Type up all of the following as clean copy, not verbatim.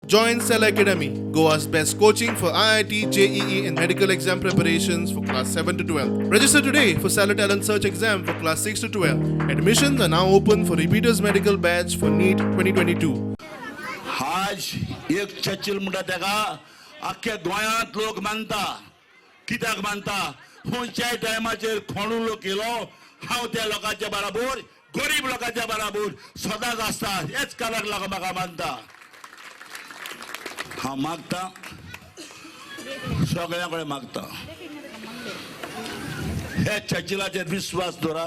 Join Cell Academy, Goa's best coaching for IIT, JEE and medical exam preparations for class 7 to 12. Register today for Cell Talent Search exam for class 6 to 12. Admissions are now open for repeaters medical batch for NEET 2022. आज एक Churchill म्हणटा तेका अख्ख्या गोंयांत लोक मानता कित्याक मानता खंयच्याय टायमाचेर खोणूलो केलो हांव त्या लोकांच्या बराबर गरीब लोकांच्या बराबर सदांच आसता हेच काराक लागून म्हाका मानता हांव मागता सगळ्यां कडेन मागता हे चर्चिलाचेर विश्वास दवरा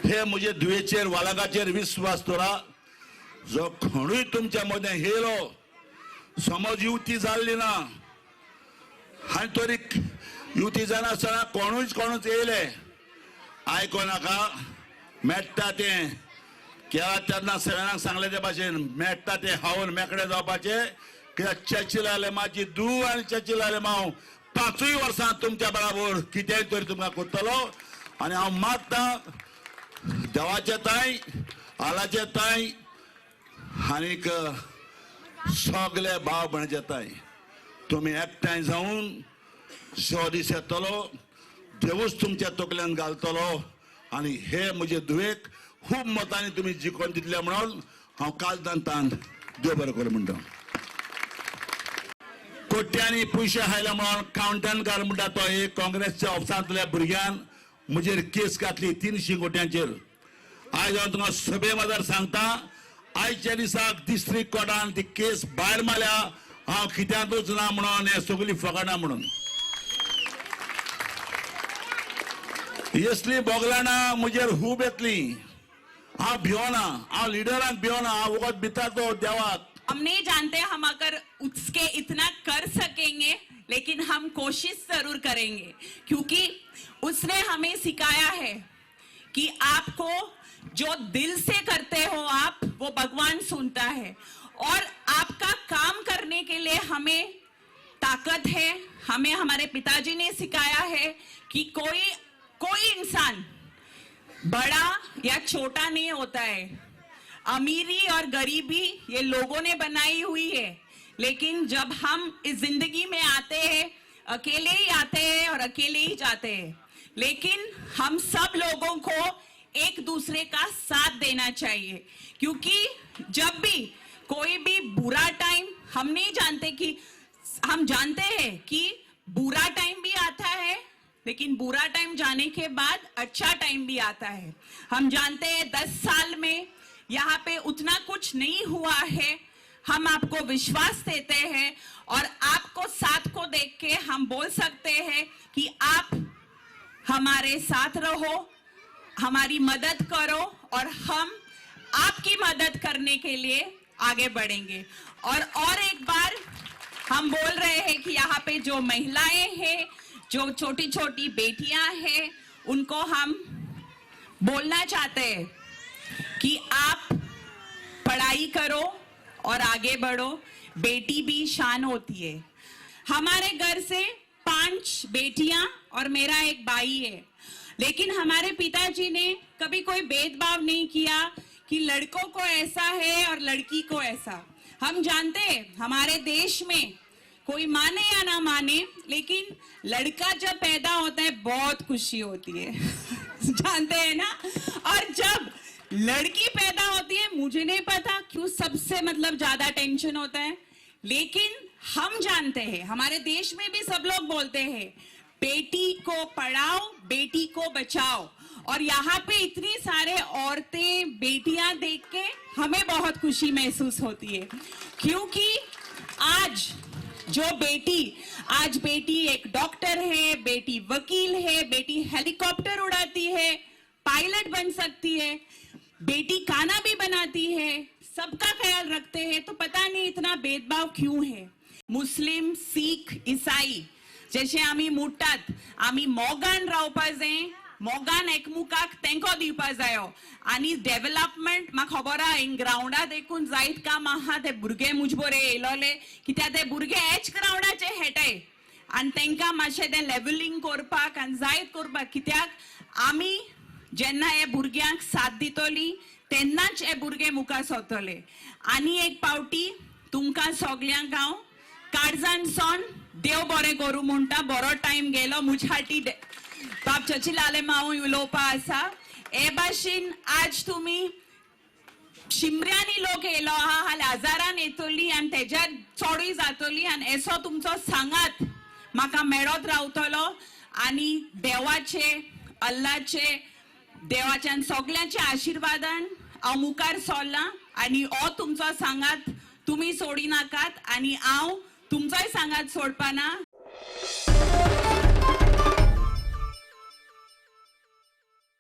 हे म्हजे दुयेचेर वालागाचेर विश्वास दवरा जो कोणूय तुमच्या मदें येयलो समज युती जाल्ली ना हांवें तरी युती जानासतना कोणूच येयले आयको नाका मेट्टा तें केला तेन्ना सगळ्यांक सांगले ते भाशेन मेट्टा तें खावन मेकळे जावपाचे कित्याक चर्चिल आले म्हाजी धूव आनी चर्चिल आले हांव 5 वर्सां तुमच्या बराबर कितेंय तरी तुमकां करतलो आनी हांव मागता देवाचे ताई आलाचे ताई आनीक सगळे भाव भयणाचे ताई तुमी एकठांय जावन सो दीस येतलो देवूच तुमच्या तकल्यान घालतलो आनी हे म्हजे धुवेक खूब मतांनी तुमी जिखोवन दितले म्हणून हांव कालदांतान देव बरें करूं म्हणटा कोट्यांनी पयशे खायले म्हणून कावंटरकार म्हणटा तो एक काँग्रेसच्या ऑफिसांतल्या भुरग्यान म्हजेर केस घातली 300 कोट्यांचेर आयज हांव तुमकां सभे मदर सांगता आयच्या दिसाक डिस्ट्रिक्ट कोर्टान ती केस भायर मारल्या हांव कित्याकूच ना म्हणून हे सगळी फकाणां म्हणून यसली बोगलाणां म्हजेर खूब येतली हांव भिवना हांव लिडरांक भिवना हांव वगत भितारतो देवाक हम नहीं जानते हम अगर उसके इतना कर सकेंगे लेकिन हम कोशिश जरूर करेंगे क्योंकि उसने हमें सिखाया है कि आपको जो दिल से करते हो आप वो भगवान सुनता है और आपका काम करने के लिए हमें ताकत है हमें हमारे पिताजी ने सिखाया है कि कोई इंसान बड़ा या छोटा नहीं होता है अमीरी और गरीबी ये लोगों ने बनाई हुई है लेकिन जब हम इस जिंदगी में आते हैं अकेले ही आते हैं और अकेले ही जाते हैं लेकिन हम सब लोगों को एक दूसरे का साथ देना चाहिए क्योंकि जब भी कोई भी बुरा टाइम हम नहीं जानते कि हम जानते हैं कि बुरा टाइम भी आता है लेकिन बुरा टाइम जाने के बाद अच्छा टाइम भी आता है हम जानते हैं 10 साल में यहाँ पे उतना कुछ नहीं हुआ है हम आपको विश्वास देते हैं और आपको साथ को देख के हम बोल सकते हैं कि आप हमारे साथ रहो हमारी मदद करो और हम आपकी मदद करने के लिए आगे बढ़ेंगे और एक बार हम बोल रहे हैं कि यहाँ पे जो महिलाएं हैं जो छोटी छोटी बेटियां हैं उनको हम बोलना चाहते हैं कि आप पढ़ाई करो और आगे बढ़ो बेटी भी शान होती है हमारे घर से 5 बेटियां और मेरा एक भाई है लेकिन हमारे पिताजी ने कभी कोई भेदभाव नहीं किया कि लड़कों को ऐसा है और लड़की को ऐसा हम जानते हैं हमारे देश में कोई माने या ना माने लेकिन लड़का जब पैदा होता है बहुत खुशी होती है जानते हैं ना और जब लड़की पैदा होती है मुझे नहीं पता क्यों सबसे मतलब ज्यादा टेंशन होता है लेकिन हम जानते हैं हमारे देश में भी सब लोग बोलते हैं बेटी को पढ़ाओ बेटी को बचाओ और यहाँ पे इतनी सारे औरतें बेटियां देख के हमें बहुत खुशी महसूस होती है क्योंकि आज बेटी एक डॉक्टर है बेटी वकील है बेटी हेलीकॉप्टर उड़ाती है पायलट बन सकती है बेटी खाना भी बनाती है सबका ख्याल रखते हैं तो पता नहीं इतना भेदभाव क्यों है मुस्लिम सिख ईसाई जशे आमी मुठतात आमी मोगान रावपा जाय मोगान एकमुखाक तेंको दिवपा जायो आनी डेव्हलपमेंट म्हाका खबर आहा ग्राउंडार देखून जायत काम आहा ते भुरगे मुज बरे येयलोले कित्याक ते भुरगे हेच ग्राउंडाचे हेटाय आनी तेंकां मातशें तें लेवलिंग करपाक आनी जायत करपाक कित्याक आमी जेन्ना हे भुरग्यांक साथ दितली तेन्नाच हे भुरगे मुखार सरतले आनी एक पावटी तुमकां सगल्यांक हांव काळजानसावन देव बरें करूं म्हणटा. बरो टायम गेलो मुझाटी बाब चचिलाले हांव उलोवपा आसा. हे भाशेन आज तुमी शिमऱ्यांनी लोक येयलो आहा, हजारान येतली आनी तेज्या चडूय जातली आनी एसो तुमचो सांगात म्हाका मेळत रावतलो आनी देवाचे अल्लाचे देवाच्या सगळ्यांच्या आशिर्वादान हांव मुखार सरलां आनी हो तुमचो सांगात तुमी सोडिनाकात आनी हांव तुमचोय सांगात सोडपाना.